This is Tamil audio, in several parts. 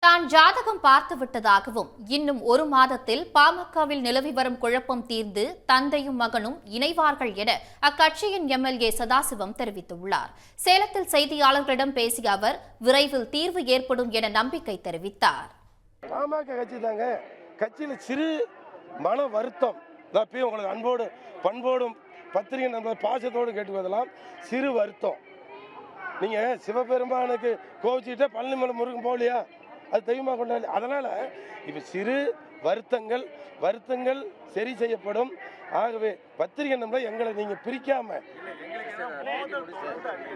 தான் ஜாதகம் பார்த்து விட்டதாகவும் இன்னும் ஒரு மாதத்தில் பாமகவில் நிலவி வரும் குழப்பம் தீர்ந்து தந்தையும் மகனும் இணைவார்கள் என அக்கட்சியின் எம்எல்ஏ சதாசிவம் தெரிவித்துள்ளார். சேலத்தில் செய்தியாளர்களிடம் பேசிய அவர் விரைவில் தீர்வு ஏற்படும் என நம்பிக்கை தெரிவித்தார். பாமக கட்சி தாங்க, கட்சியில் சிறு மன வருத்தம் உங்களுக்கு அன்போடு பண்போடும் பத்திரிகை நண்பர் பாசத்தோடு கேட்டுவதெல்லாம் சிறு வருத்தம். நீங்க சிவபெருமானுக்கு கோவிச்சுட்டு பழனிமலை முருகன் போகலையா, அது தெய்வமாக கொண்டாடி. அதனால் இப்போ சிறு வருத்தங்கள் சரி செய்யப்படும். ஆகவே பத்திரிகை நம்பர் எங்களை நீங்கள் பிரிக்காம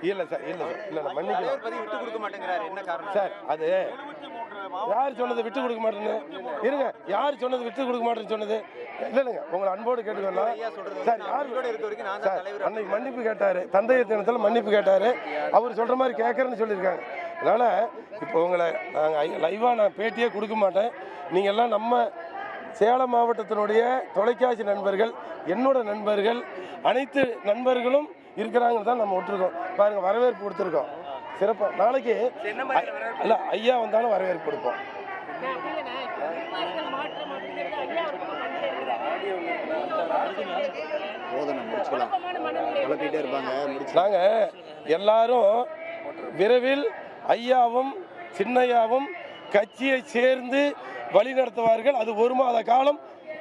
இல்லை சார் மன்னிக்கலாம் சார். அது யார் சொன்னது விட்டு கொடுக்க மாட்டேன்னு இருங்க, யார் சொன்னது விட்டு கொடுக்க மாட்டேன்னு சொன்னது இல்லைங்க. உங்களை அன்போடு கேட்டுக்கலாம் சார். யார் சார் அன்னைக்கு மன்னிப்பு கேட்டார், தந்தைய தினத்தில் மன்னிப்பு கேட்டார். அவர் சொல்கிற மாதிரி கேட்குறேன்னு சொல்லியிருக்காங்க. அதனால் இப்போ உங்களை நாங்கள் லைவாக நான் பேட்டியே கொடுக்க மாட்டேன். நீங்கள் எல்லாம் நம்ம சேலம் மாவட்டத்தினுடைய தொலைக்காட்சி நண்பர்கள், என்னோட நண்பர்கள், அனைத்து நண்பர்களும் இருக்கிறாங்க தான் நம்ம விட்டுருக்கோம். பாருங்கள், வரவேற்பு கொடுத்துருக்கோம் சிறப்பாக. நாளைக்கு இல்லை ஐயா வந்தாலும் வரவேற்பு கொடுப்போம். நாங்கள் எல்லாரும் விரைவில் ஐயாவும் சின்னையாவும் கட்சியை சேர்ந்து வழி நடத்துவார்கள். அது ஒரு மாத காலம்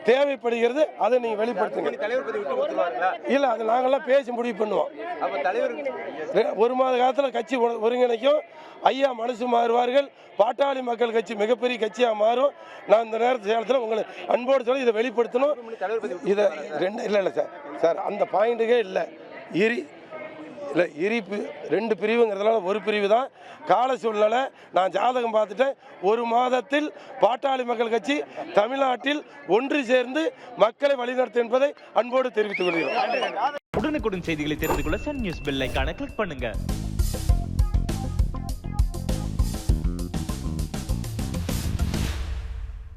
தேவைப்படுகிறது. அதை நீங்க வெளிப்படுத்துங்க. இல்ல, அது நாங்கெல்லாம் பேசி முடிவு பண்ணுவோம். ஒரு மாத காலத்தில் கட்சி ஒருங்கிணைக்கும். ஐயா மனசு மாறுவார்கள். பாட்டாளி மக்கள் கட்சி மிகப்பெரிய கட்சியா மாறும். நான் இந்த நேரத்தில் உங்களை அன்போடு சொல்லி இதை வெளிப்படுத்தணும். இதை இல்லை சார் அந்த பாயிண்ட்டுக்கே இல்லை. ரெண்டு பிரிவுங்கிறதுனால ஒரு பிரிவு தான். கால சூழ்நிலை நான் ஜாதகம் பார்த்துட்டேன். ஒரு மாதத்தில் பாட்டாளி மக்கள் கட்சி தமிழ்நாட்டில் ஒன்று சேர்ந்து மக்களை வழிநடத்தும் என்பதை அன்போடு தெரிவித்துக் கொள்கிறேன். உடனுக்குடன் செய்திகளை தெரிந்து கொள்ள சன் நியூஸ் பெல் ஐகானை கிளிக் பண்ணுங்க.